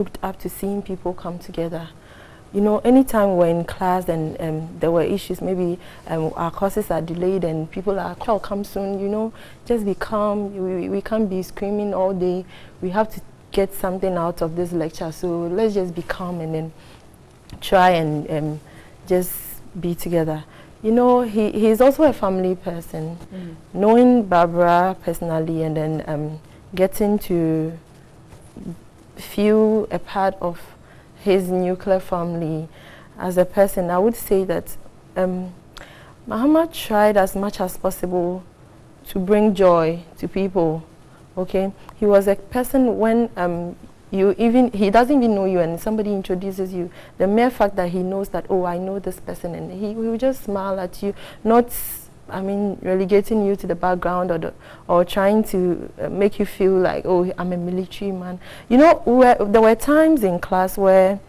looked up to seeing people come together. You know, anytime we're in class and there were issues, maybe our courses are delayed and people are, "I'll come soon," you know, just be calm. We can't be screaming all day. We have to get something out of this lecture, so let's just be calm and then try and just be together. You know, he's also a family person. Knowing Barbara personally and then getting to feel a part of his nuclear family as a person, I would say that Muhammad tried as much as possible to bring joy to people. Okay, he was a person when he doesn't even know you and somebody introduces you, the mere fact that he knows that, oh, I know this person, and he will just smile at you, not relegating you to the background or trying to make you feel like, oh, I'm a military man. You know, there were times in class where,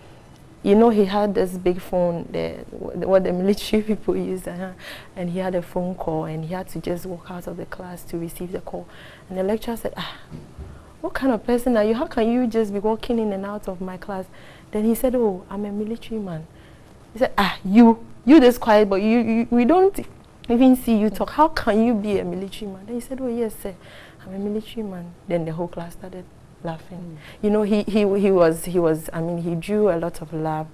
you know, he had this big phone, what the military people use, and he had a phone call and he had to just walk out of the class to receive the call. And the lecturer said, what kind of person are you? How can you just be walking in and out of my class? Then he said, oh, I'm a military man. He said, you this quiet, but we don't even see you talk. How can you be a military man? Then he said, oh, yes, sir, I'm a military man. Then the whole class started laughing. You know, he drew a lot of love.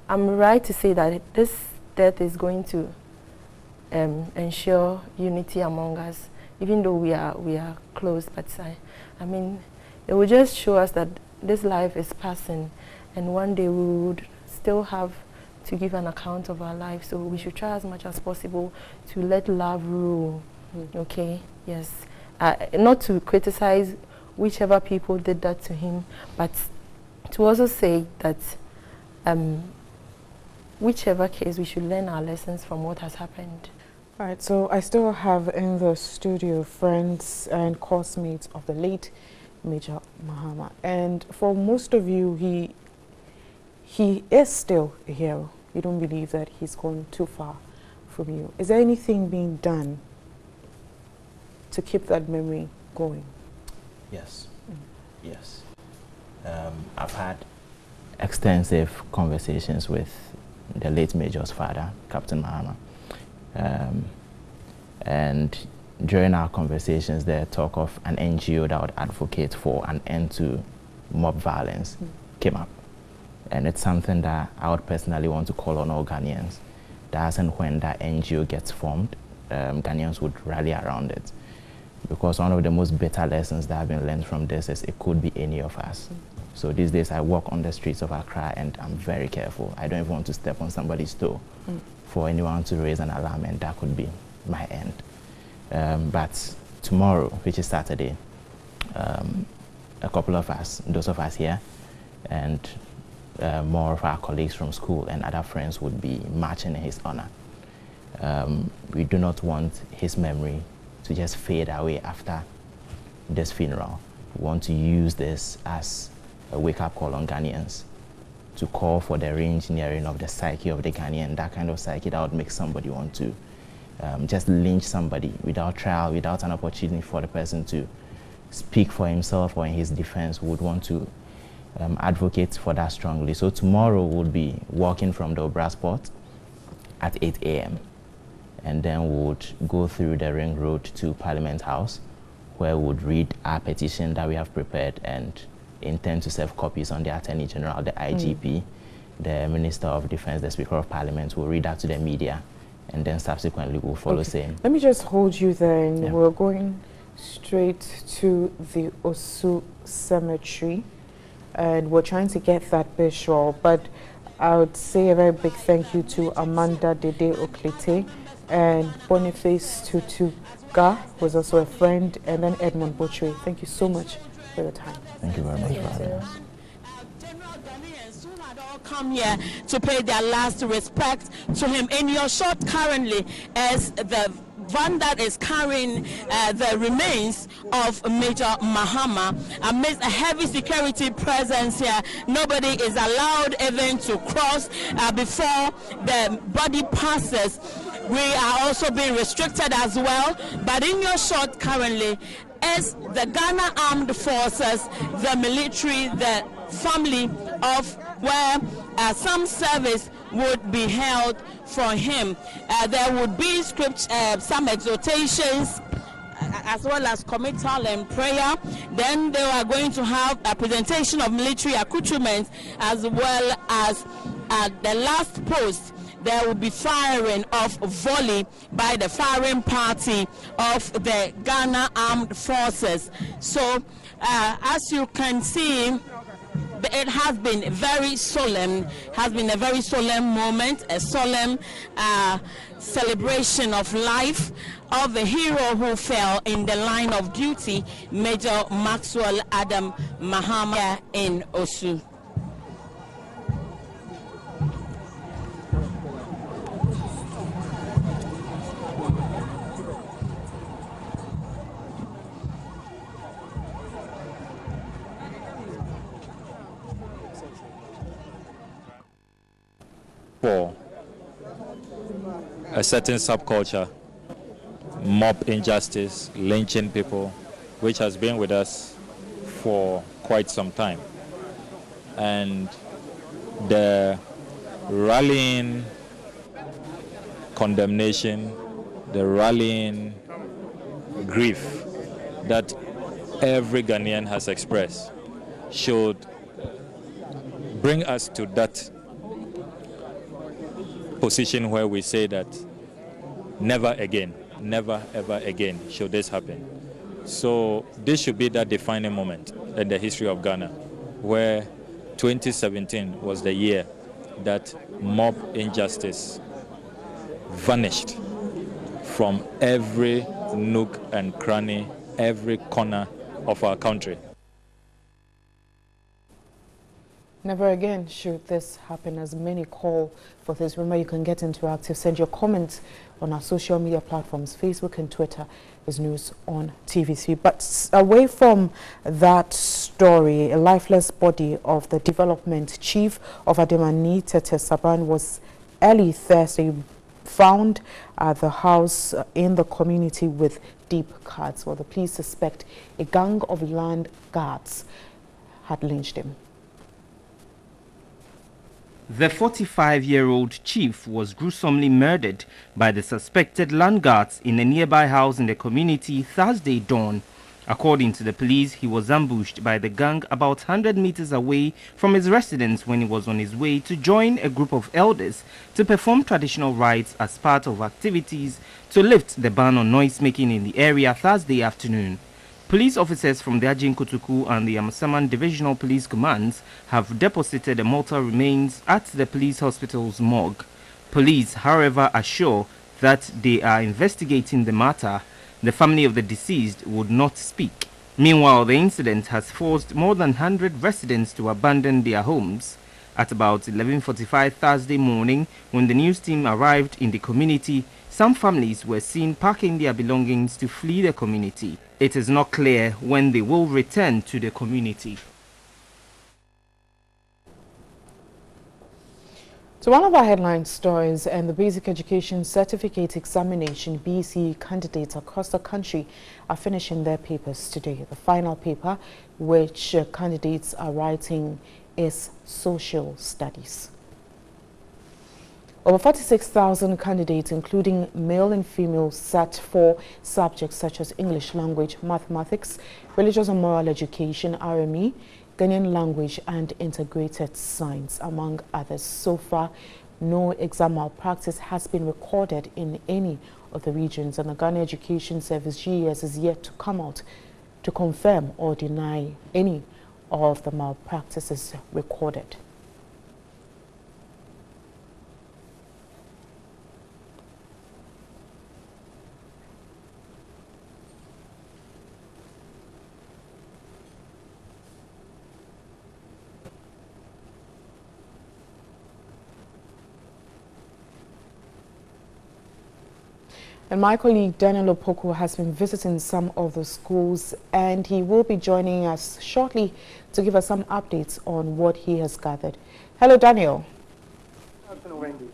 I'm right to say that this death is going to ensure unity among us, even though we are close. But I mean, it will just show us that this life is passing, and one day we would still have to give an account of our life. So we should try as much as possible to let love rule. Okay? Yes. Not to criticize whichever people did that to him, but to also say that whichever case, we should learn our lessons from what has happened. All right, so I still have in the studio friends and classmates of the late Major Mahama, and for most of you, he is still a hero. You don't believe that he's gone too far from you. Is there anything being done to keep that memory going? Yes, yes. I've had extensive conversations with the late Major's father, Captain Mahama. And during our conversations, the talk of an NGO that would advocate for an end to mob violence came up. And it's something that I would personally want to call on all Ghanaians. That as and when that NGO gets formed, Ghanaians would rally around it. Because one of the most bitter lessons that have been learned from this is it could be any of us. So these days I walk on the streets of Accra and I'm very careful. I don't even want to step on somebody's toe for anyone to raise an alarm, and that could be my end. But tomorrow, which is Saturday, a couple of us, those of us here, and more of our colleagues from school and other friends would be marching in his honor. We do not want his memory to just fade away after this funeral. We want to use this as a wake-up call on Ghanaians to call for the re-engineering of the psyche of the Ghanaian, that kind of psyche that would make somebody want to just lynch somebody without trial, without an opportunity for the person to speak for himself or in his defense. Would want to advocate for that strongly. So tomorrow we'll be walking from the Obra Spot at 8 a.m. and then we would go through the Ring Road to Parliament House, where we would read our petition that we have prepared and intend to serve copies on the Attorney General, the IGP, the Minister of Defense, the Speaker of Parliament. We'll read that to the media, and then subsequently we'll follow same. Let me just hold you there, and we're going straight to the Osu Cemetery, and we're trying to get that visual, but I would say a very big thank you to Amanda Dede Oklete and Boniface Tutuga, who was also a friend, and then Edmund Bochwe. Thank you so much for your time. Thank you very much for having us. General Ghanaians who had all come here to pay their last respect to him. In your shot currently as the van that is carrying the remains of Major Mahama. Amidst a heavy security presence here, nobody is allowed even to cross before the body passes. We are also being restricted as well, but in your shot currently, as the Ghana Armed Forces, the military, the family of where some service would be held for him. There would be some exhortations, as well as committal and prayer. Then they are going to have a presentation of military accoutrements, as well as at the last post there will be firing of volley by the firing party of the Ghana Armed Forces. So as you can see, it has been very solemn, a very solemn moment, a solemn celebration of life of the hero who fell in the line of duty, Major Maxwell Adam Mahama in Osu. For a certain subculture, mob injustice, lynching people, which has been with us for quite some time. And the rallying condemnation, the rallying grief that every Ghanaian has expressed should bring us to that position where we say that never again, never ever again should this happen. So this should be that defining moment in the history of Ghana, where 2017 was the year that mob injustice vanished from every nook and cranny, every corner of our country. Never again should this happen, as many call for this. Remember, you can get interactive. Send your comments on our social media platforms. Facebook and Twitter is News on TVC. But away from that story, a lifeless body of the development chief of Ademani, Tete Saban, was early Thursday found at the house in the community with deep cuts. Well, the police suspect a gang of land guards had lynched him. The 45-year-old chief was gruesomely murdered by the suspected land guards in a nearby house in the community Thursday dawn. According to the police, he was ambushed by the gang about 100 meters away from his residence when he was on his way to join a group of elders to perform traditional rites as part of activities to lift the ban on noise-making in the area Thursday afternoon. Police officers from the Ajin Kotuku and the Amasaman Divisional Police Commands have deposited the mortal remains at the police hospital's morgue. Police, however, assure that they are investigating the matter. The family of the deceased would not speak. Meanwhile, the incident has forced more than 100 residents to abandon their homes. At about 11:45 Thursday morning, when the news team arrived in the community, some families were seen packing their belongings to flee the community. It is not clear when they will return to the community. So one of our headline stories, and the Basic Education Certificate Examination BC candidates across the country are finishing their papers today. The final paper, which candidates are writing, is Social Studies. Over 46,000 candidates, including male and female, sat for subjects such as English language, mathematics, religious and moral education, RME, Ghanaian language and integrated science, among others. So far, no exam malpractice has been recorded in any of the regions, and the Ghana Education Service GES is yet to come out to confirm or deny any of the malpractices recorded. And my colleague Daniel Opoku has been visiting some of the schools, and he will be joining us shortly to give us some updates on what he has gathered. Hello, Daniel. Hello, Wendy.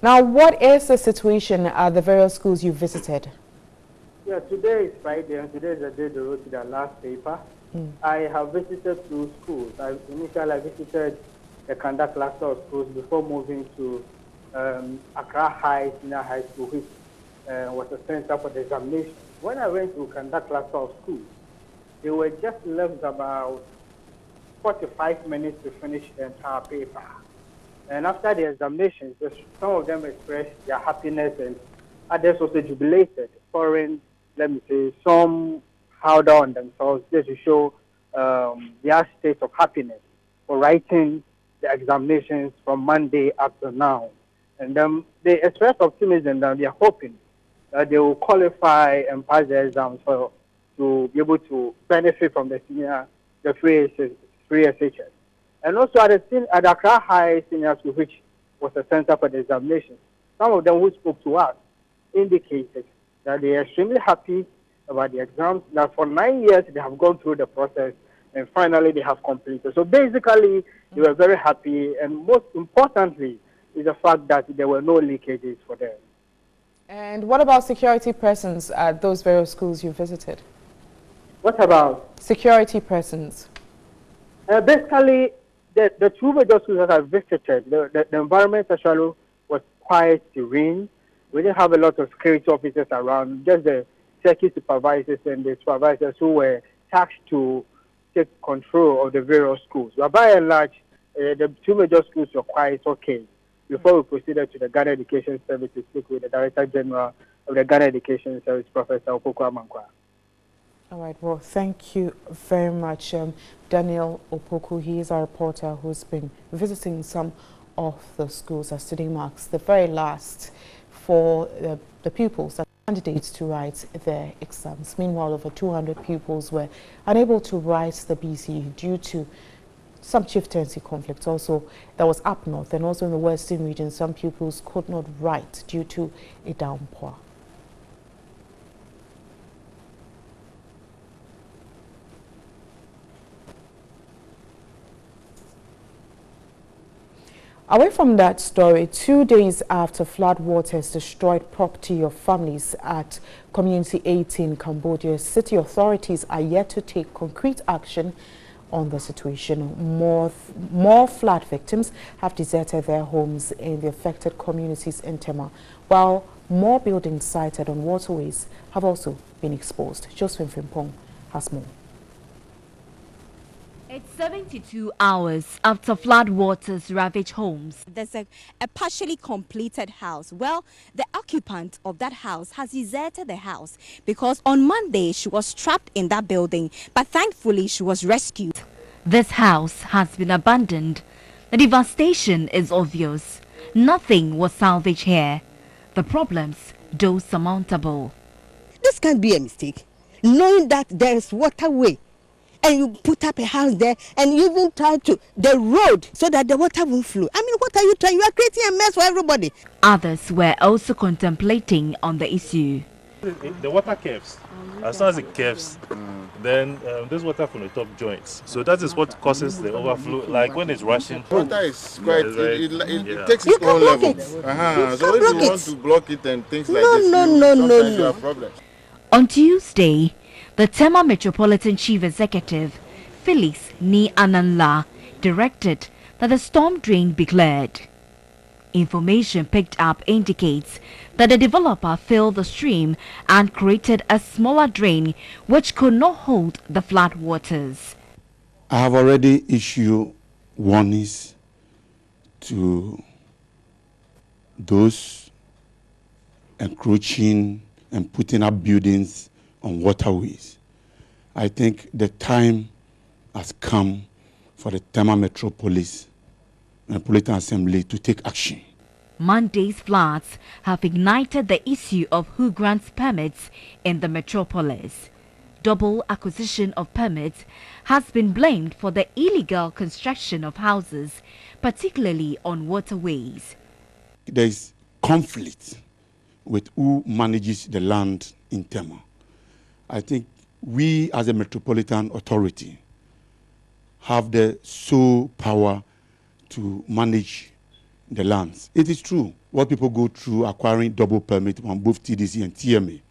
Now, what is the situation at the various schools you visited? Yeah, today is Friday, and today is the day they wrote their last paper. I have visited 2 schools. Initially, I visited the Kanda cluster of schools before moving to Accra High Senior High School, which was a center for the examination. When I went to Kanda cluster of schools, they were just left about 45 minutes to finish the entire paper. And after the examinations, some of them expressed their happiness and others also jubilated. Foreign, let me say, some held on themselves just to show their state of happiness for writing the examinations from Monday up to now. And they express optimism that they are hoping that they will qualify and pass the exams to be able to benefit from the free SHS. And also at the Accra High Senior School, which was a center for the examinations, some of them who spoke to us indicated that they are extremely happy about the exams, that for 9 years they have gone through the process and finally they have completed. So basically, they were very happy, and most importantly is the fact that there were no leakages for them. And what about security presence at those various schools you visited? What about? Security presence. Basically, the 2 major schools that I visited, the environment actually was quite serene. We didn't have a lot of security officers around, just the circuit supervisors and the supervisors who were tasked to take control of the various schools. But by and large, the 2 major schools were quite okay. Before we proceeded to the Ghana Education Service to speak with the Director General of the Ghana Education Service, Professor Opoku Amankwa. All right, well, thank you very much, Daniel Opoku. He is our reporter who's been visiting some of the schools as today marks the very last for the pupils, the candidates to write their exams. Meanwhile, over 200 pupils were unable to write the BCE due to some chieftaincy conflicts. Also, that was up north, and also in the western region, some pupils could not write due to a downpour. Away from that story, 2 days after flood waters destroyed property of families at Community 18 in Cambodia, city authorities are yet to take concrete action on the situation. More flood victims have deserted their homes in the affected communities in Tema, while more buildings sited on waterways have also been exposed. Josephine Frimpong has more. It's 72 hours after flood waters ravage homes. There's a partially completed house. Well, the occupant of that house has deserted the house because on Monday she was trapped in that building, but thankfully she was rescued. This house has been abandoned. The devastation is obvious. Nothing was salvaged here. The problems, though surmountable. This can't be a mistake. Knowing that there is waterway, and you put up a house there, and you even try to the road so that the water won't flow. I mean, what are you trying? You are creating a mess for everybody. Others were also contemplating on the issue. The water curves. As soon as it curves, then this water from the top joints. So that is what causes the overflow. Like when it's rushing. Water is quite, it takes its own level. So if you want to block it and things like this, sometimes you have problems. On Tuesday, the Tema Metropolitan Chief Executive, Felix Ni Ananla, directed that the storm drain be cleared. Information picked up indicates that the developer filled the stream and created a smaller drain which could not hold the flood waters. I have already issued warnings to those encroaching and putting up buildings on waterways. I think the time has come for the Tema Metropolitan Assembly to take action. Monday's floods have ignited the issue of who grants permits in the metropolis. Double acquisition of permits has been blamed for the illegal construction of houses, particularly on waterways. There is conflict with who manages the land in Tema. I think we as a metropolitan authority have the sole power to manage the lands. It is true what people go through acquiring double permit on both TDC and TMA.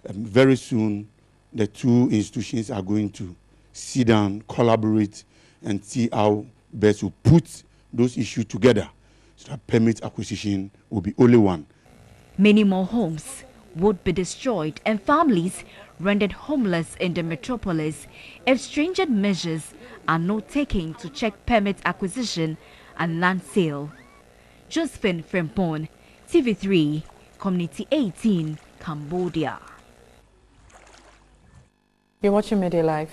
very soon the two institutions are going to sit down, collaborate, and see how best to put those issues together so that permit acquisition will be only one. Many more homes would be destroyed and families rendered homeless in the metropolis if stringent measures are not taken to check permit acquisition and land sale. Josephine Frempon, TV3, Community 18, Cambodia. You're watching Midday Live.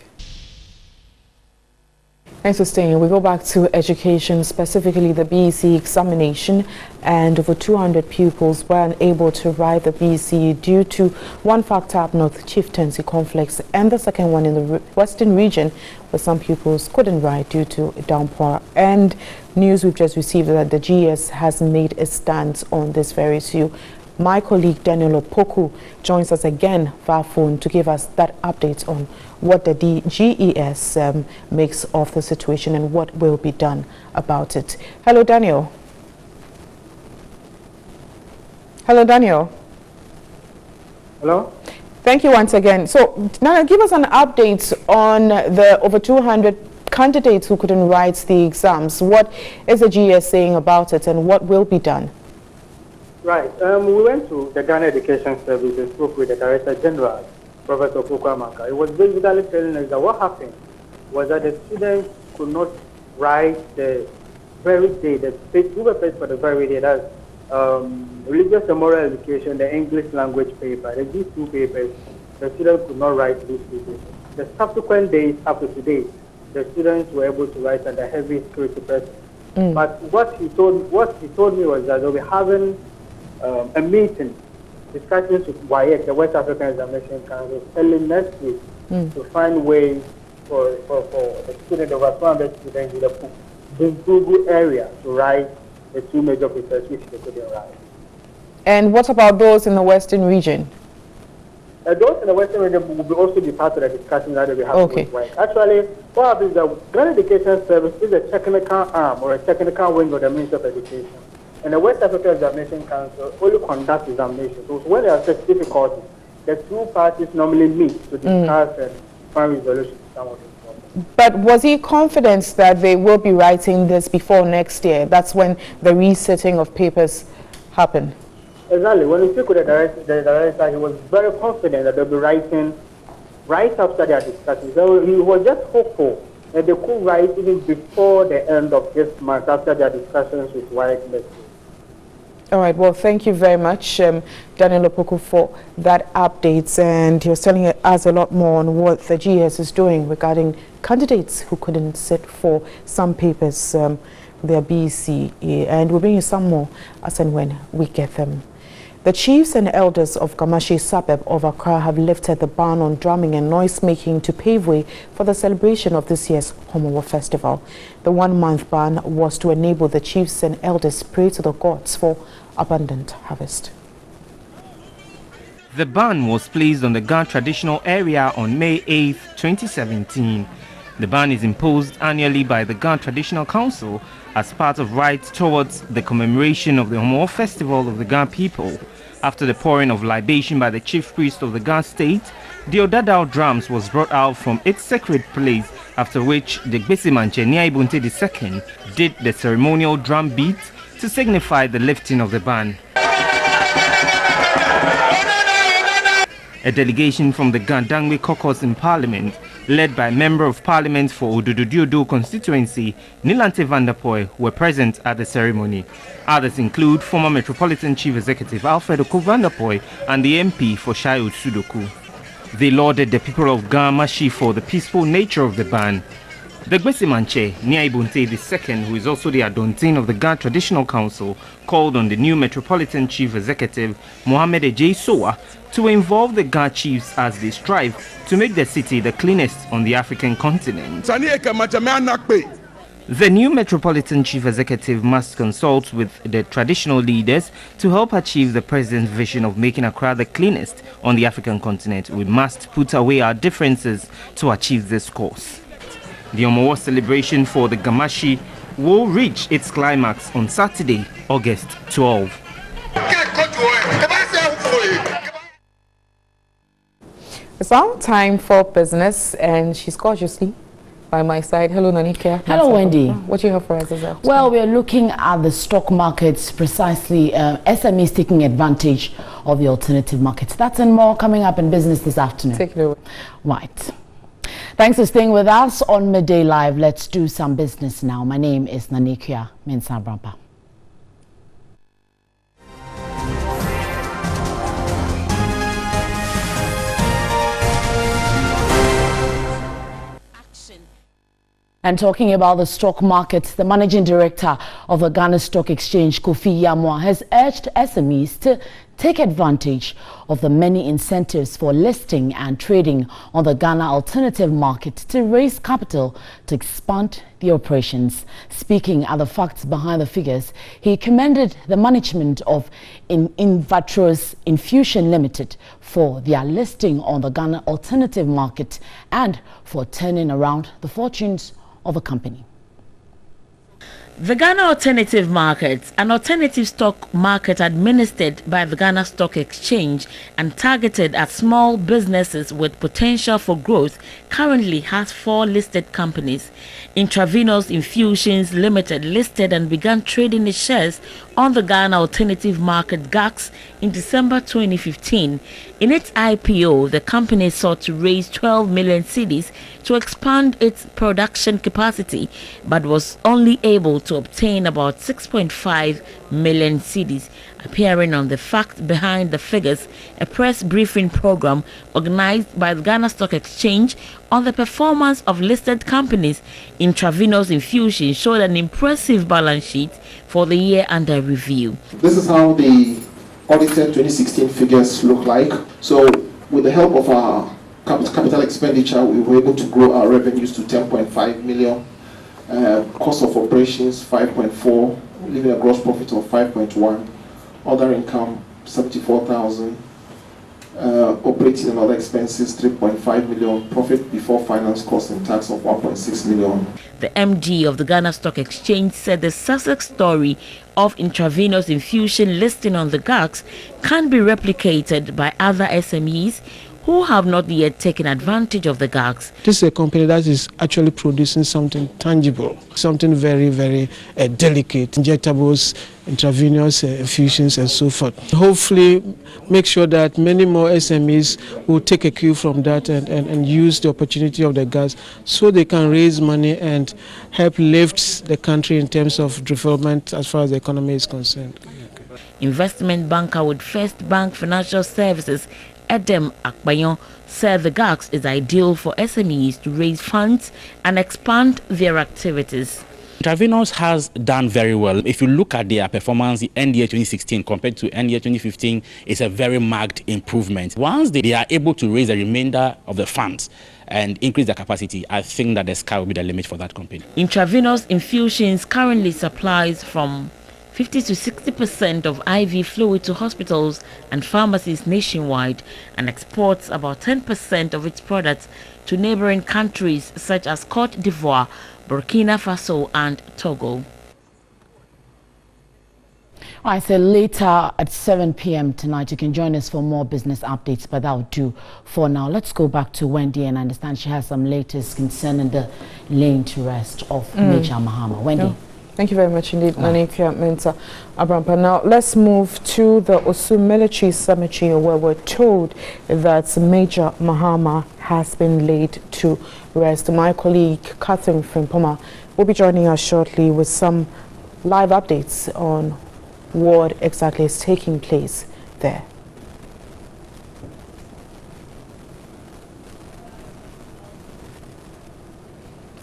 Thanks for staying. We go back to education, specifically the BEC examination, and over 200 pupils were unable to write the BEC due to one factor up north, chieftaincy conflicts, and the second one in the western region, where some pupils couldn't write due to a downpour. And news we've just received that the GS has made a stance on this very issue. My colleague Daniel Opoku joins us again via phone to give us that update on what the GES makes of the situation and what will be done about it. Hello, Daniel. Hello, Daniel. Hello. Thank you once again. So now give us an update on the over 200 candidates who couldn't write the exams. What is the GES saying about it and what will be done? Right. We went to the Ghana Education Service and spoke with the Director General, Professor Fukwamaka. He was basically telling us that what happened was that the students could not write the very day, the paper for the very day, that's religious and moral education, the English language paper. These two papers, the students could not write these papers. The subsequent days after today, the students were able to write under heavy security pressure. But what he told me was that they'll be having a meeting, discussions with WAEC, the West African Examination Council, early next week to find ways for the students, over 200 students in the Bungugu area to write the two major papers which they couldn't write. And what about those in the Western region? Those in the Western region will also be part of the discussion that we have with WAEC. Actually, what happens is that Ghana Education Service is a technical arm or a technical wing of the Ministry of Education. And the West African Examination Council only conducts examinations. So when there are such difficulties, the two parties normally meet to discuss and find resolution to some of these problems. But was he confident that they will be writing this before next year? That's when the resetting of papers happen. Exactly. When we speak with the director, he was very confident that they'll be writing right after their discussions. So he was just hopeful that they could write even before the end of this month after their discussions with WAEC next year. All right. Well, thank you very much, Daniel Opoku, for that update. And he was telling us a lot more on what the GS is doing regarding candidates who couldn't sit for some papers, their BEC. And we'll bring you some more as and when we get them. The chiefs and elders of Gamashi suburb of Accra have lifted the ban on drumming and noise making to pave way for the celebration of this year's Homowo Festival. The one-month ban was to enable the chiefs and elders pray to the gods for abundant harvest. The ban was placed on the Ga traditional area on May 8, 2017. The ban is imposed annually by the Ga Traditional Council as part of rites towards the commemoration of the Homowo Festival of the Ga people. After the pouring of libation by the chief priest of the Ga state, the Odadao drums was brought out from its sacred place, after which the Gbesimanche Niaibunte II did the ceremonial drum beat to signify the lifting of the ban. A delegation from the Gandangwe caucus in Parliament, led by Member of Parliament for Ododo constituency, Nilante Vanderpoy, were present at the ceremony. Others include former Metropolitan Chief Executive Alfred Oku Vanderpoy and the MP for Shai Sudoku. They lauded the people of Gamashi for the peaceful nature of the ban. The Gbesimanche Niaibunte II, who is also the Adontin of the Ga Traditional Council, called on the new Metropolitan Chief Executive, Mohamed Ejay Sowa, to involve the Ga chiefs as they strive to make the city the cleanest on the African continent. The new Metropolitan Chief Executive must consult with the traditional leaders to help achieve the President's vision of making Accra the cleanest on the African continent. We must put away our differences to achieve this course. The Homowo celebration for the Gamashi will reach its climax on Saturday, August 12. It's now time for business, and she's gorgeously by my side. Hello, Nanika. Hello, Wendy. What do you have for us this afternoon? Well, we're looking at the stock markets, precisely SMEs taking advantage of the alternative markets. That's and more coming up in business this afternoon. Take it away. Right. Thanks for staying with us on Midday Live. Let's do some business now. My name is Nanika Mensah-Brampa. And talking about the stock markets, the managing director of the Ghana Stock Exchange, Kofi Yamwa, has urged SMEs to take advantage of the many incentives for listing and trading on the Ghana alternative market to raise capital to expand the operations. Speaking at the facts behind the figures, he commended the management of Invatros Infusion Limited for their listing on the Ghana alternative market and for turning around the fortunes of a company. The Ghana Alternative Market, an alternative stock market administered by the Ghana Stock Exchange and targeted at small businesses with potential for growth, currently has 4 listed companies. Intravenous Infusions Limited listed and began trading its shares on the Ghana Alternative Market (GAX) in December 2015. In its IPO, the company sought to raise 12 million cedis to expand its production capacity, but was only able to obtain about 6.5 million cedis. Appearing on the facts behind the figures, a press briefing program organized by the Ghana Stock Exchange on the performance of listed companies, Intravenous Infusion showed an impressive balance sheet for the year under review. This is how the audited 2016 figures look like. So with the help of our capital expenditure, we were able to grow our revenues to 10.5 million, cost of operations 5.4, leaving a gross profit of 5.1, other income 74,000, operating and other expenses 3.5 million, profit before finance costs and tax of 1.6 million. The MD of the Ghana Stock Exchange said the success story of Intravenous Infusion listing on the GAX can be replicated by other SMEs who have not yet taken advantage of the GAX. This is a company that is actually producing something tangible, something very, very delicate, injectables, intravenous infusions and so forth. Hopefully make sure that many more SMEs will take a cue from that and use the opportunity of the GAX so they can raise money and help lift the country in terms of development as far as the economy is concerned. Investment banker with First Bank Financial Services, Edem Akbayon, said the GAX is ideal for SMEs to raise funds and expand their activities. Intravenous has done very well. If you look at their performance in end year 2016 compared to end year 2015, it's a very marked improvement. Once they are able to raise the remainder of the funds and increase their capacity, I think that the sky will be the limit for that company. Intravenous Infusions currently supplies from 50 to 60% of IV fluid to hospitals and pharmacies nationwide and exports about 10% of its products to neighboring countries such as Côte d'Ivoire, Burkina Faso and Togo. I say later at 7 p.m. tonight you can join us for more business updates, but that'll do for now. Let's go back to Wendy, and I understand she has some latest concerning the laying to rest of Major Mahama. Wendy. Yeah. Thank you very much indeed, Nanika Mensah-Brampa. Now, let's move to the Osu Military Cemetery, where we're told that Major Mahama has been laid to rest. My colleague, Catherine Frimpoma, will be joining us shortly with some live updates on what exactly is taking place there.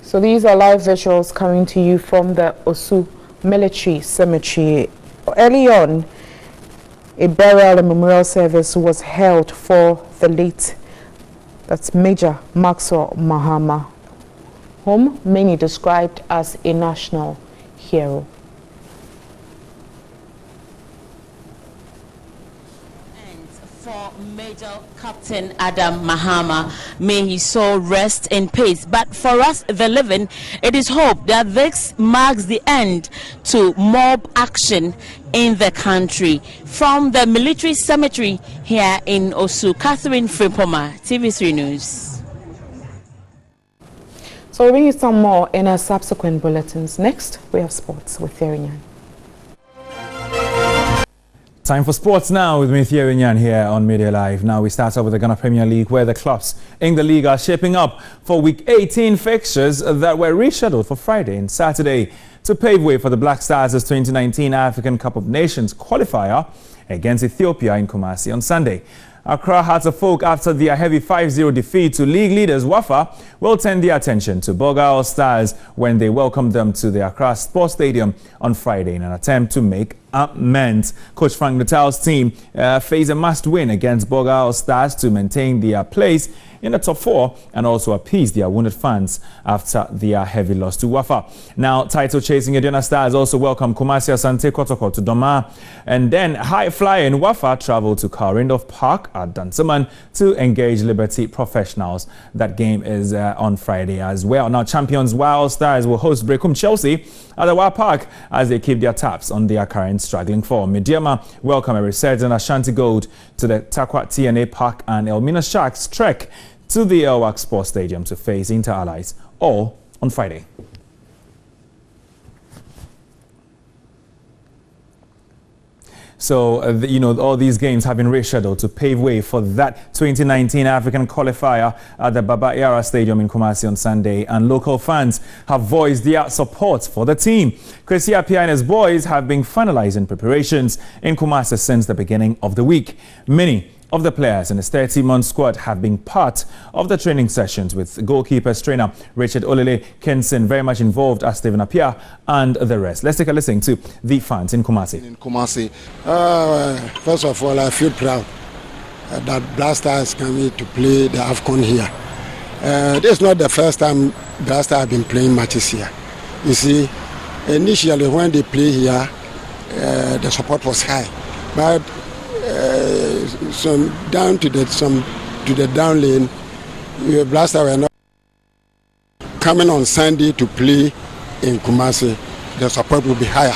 So these are live visuals coming to you from the Osu Military Cemetery. Early on, a burial and memorial service was held for the late, that's Major Maxwell Mahama, whom many described as a national hero. And for Major Major Captain Adam Mahama, may his soul rest in peace. But for us, the living, it is hope that this marks the end to mob action in the country. From the military cemetery here in Osu, Catherine Frimpoma, TV3 News. So we'll bring you some more in our subsequent bulletins. Next, we have sports with Therinyan. Time for sports now with me, Therinyan, here on MiddayLive. Now we start off with the Ghana Premier League, where the clubs in the league are shaping up for Week 18 fixtures that were rescheduled for Friday and Saturday to pave way for the Black Stars' 2019 African Cup of Nations qualifier against Ethiopia in Kumasi on Sunday. Accra Hearts of Folk, after their heavy 5-0 defeat to league leaders Wafa, will turn their attention to Boga All Stars when they welcome them to the Accra Sports Stadium on Friday in an attempt to make amends. Coach Frank Natal's team face a must-win against Boga All Stars to maintain their place in the top 4 and also appease their wounded fans after their heavy loss to Wafa. Now, title-chasing Aduana Stars also welcome Kumasi Asante Kotoko to Doma, and then high-flying Wafa travel to Karindorf Park at Dansaman to engage Liberty Professionals. That game is on Friday as well. Now, champions Wild Stars will host Brekum Chelsea at the Wild Park as they keep their taps on their current struggling form. Mediama welcome a resurgent Ashanti Gold to the Takwa TNA Park, and Elmina Sharks trek to the Elwak Sports Stadium to face Inter Allies, all on Friday. So, all these games have been rescheduled to pave way for that 2019 African qualifier at the Baba Yara Stadium in Kumasi on Sunday, and local fans have voiced their support for the team. Kwesi Appiah and his boys have been finalizing preparations in Kumasi since the beginning of the week. Many of the players in his 30-month squad have been part of the training sessions, with goalkeepers trainer Richard Olele Kenson very much involved as Stephen Appiah and the rest. Let's take a listen to the fans in Kumasi. First of all, I feel proud that Blaster is coming to play the AFCON here. This is not the first time Blaster have been playing matches here. You see, initially when they play here, the support was high, but some down to the down lane, Blaster were not coming on Sunday to play in Kumasi. The support will be higher.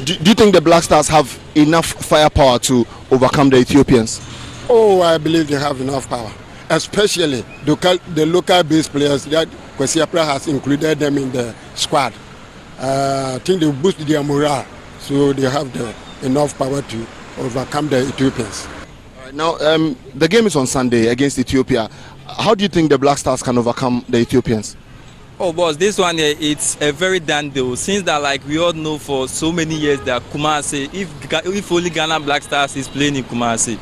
Do you think the Black Stars have enough firepower to overcome the Ethiopians? Oh, I believe they have enough power, especially the local base players that Kwesi Appiah has included them in the squad. I think they boost their morale, so they have enough power to overcome the Ethiopians. Now, the game is on Sunday against Ethiopia. How do you think the Black Stars can overcome the Ethiopians? Oh, boss, this one it's a very done deal. Since that, like we all know, for so many years that Kumasi, if only Ghana Black Stars is playing in Kumasi.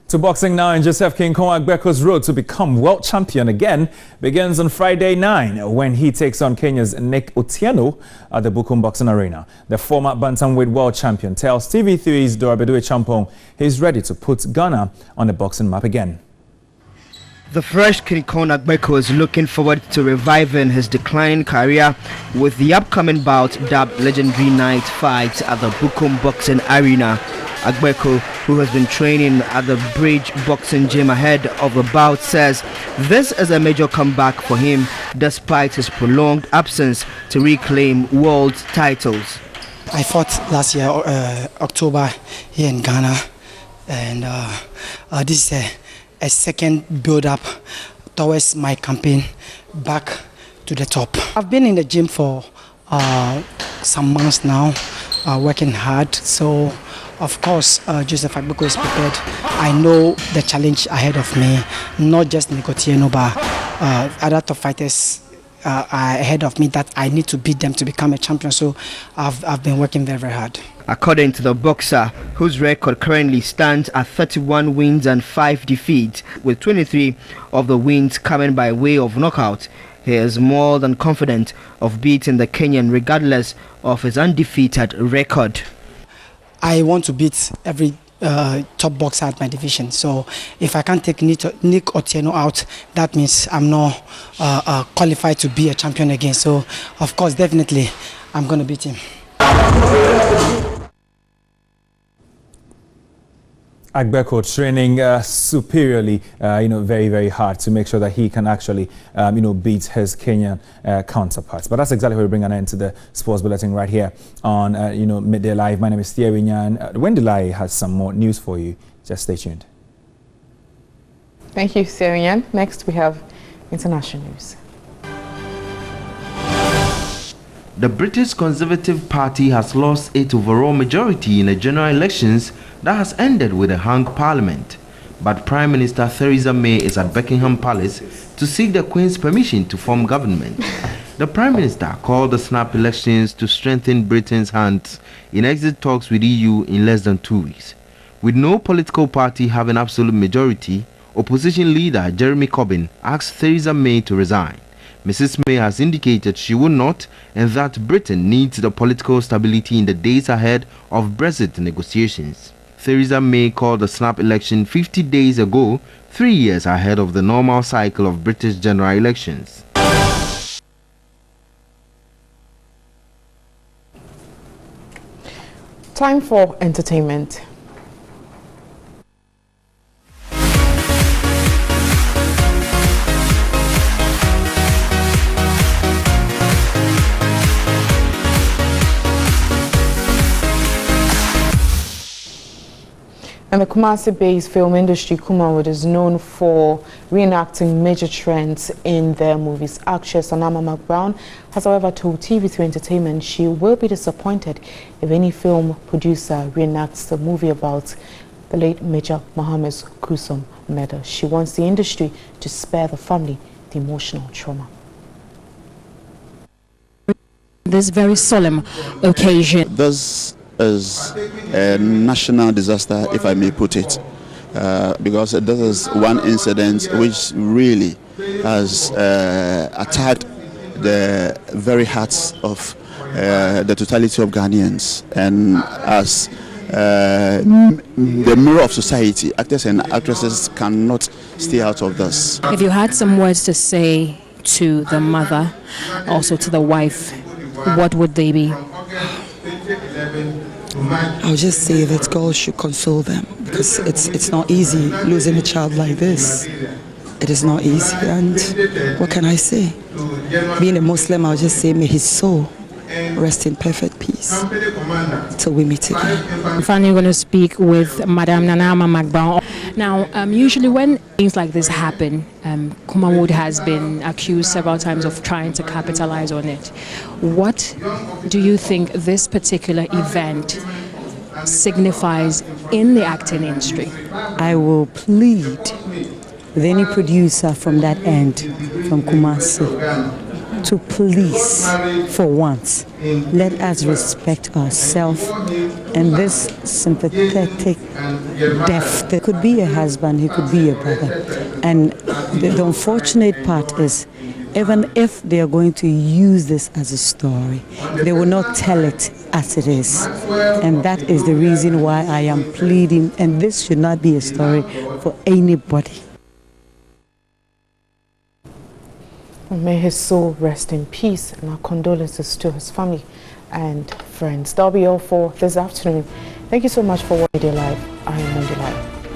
To boxing now, and Joseph King Kong Agbeko's road to become world champion again begins on Friday 9 when he takes on Kenya's Nick Otieno at the Bukum Boxing Arena. The former bantamweight world champion tells TV3's Dorabedue Champong he's ready to put Ghana on the boxing map again. The fresh King Kong Agbeko is looking forward to reviving his declining career with the upcoming bout dubbed Legendary Night Fight at the Bukum Boxing Arena. Agbeko, who has been training at the Bridge Boxing Gym ahead of the bout, says this is a major comeback for him despite his prolonged absence to reclaim world titles. I fought last year, October, here in Ghana, and this is a second build-up towards my campaign back to the top. I've been in the gym for some months now, working hard, so of course, Joseph Agbeko is prepared. I know the challenge ahead of me, not just Nick Otieno, but other top fighters are ahead of me that I need to beat them to become a champion. So I've been working very, very hard. According to the boxer, whose record currently stands at 31 wins and 5 defeats, with 23 of the wins coming by way of knockout, he is more than confident of beating the Kenyan regardless of his undefeated record. I want to beat every top boxer at my division. So if I can't take Nick Otieno out, that means I'm not qualified to be a champion again. So of course, definitely, I'm going to beat him. Agbeko training superiorly, very, very hard to make sure that he can actually, beat his Kenyan counterparts. But that's exactly where we bring an end to the sports bulletin right here on, Midday Live. My name is Thierry Nyan. Wendelai has some more news for you. Just stay tuned. Thank you, Thierry Nyan. Next, we have international news. The British Conservative Party has lost its overall majority in the general elections that has ended with a hung parliament. But Prime Minister Theresa May is at Buckingham Palace to seek the Queen's permission to form government. The Prime Minister called the snap elections to strengthen Britain's hands in exit talks with EU in less than 2 weeks. With no political party having absolute majority, opposition leader Jeremy Corbyn asked Theresa May to resign. Mrs. May has indicated she will not, and that Britain needs the political stability in the days ahead of Brexit negotiations. Theresa May called the snap election 50 days ago, 3 years ahead of the normal cycle of British general elections. Time for entertainment. And the Kumasi-based film industry, Kumawood, is known for reenacting major trends in their movies. Actress Anama McBrown has, however, told TV3 Entertainment she will be disappointed if any film producer reenacts the movie about the late Major Mohammed's gruesome murder. She wants the industry to spare the family the emotional trauma. This very solemn occasion. This is a national disaster, if I may put it, because this is one incident which really has attacked the very hearts of the totality of Ghanaians, and as the mirror of society, actors and actresses cannot stay out of this. If you had some words to say to the mother, also to the wife, what would they be? I'll just say that God should console them, because it's not easy losing a child like this. It is not easy, and what can I say? Being a Muslim, I'll just say may his soul rest in perfect peace till we meet again. I'm finally going to speak with Madam Nanama McBrown. Now, usually when things like this happen, Kumawood has been accused several times of trying to capitalize on it. What do you think this particular event signifies in the acting industry? I will plead with any producer from that end, from Kumasi, to please, for once, let us respect ourselves and this sympathetic death. There could be a husband, he could be a brother. And the unfortunate part is, even if they are going to use this as a story, they will not tell it as it is. And that is the reason why I am pleading, and this should not be a story for anybody. May his soul rest in peace, and our condolences to his family and friends. That'll be all for this afternoon. Thank you so much for watching MiddayLive. I am MiddayLive.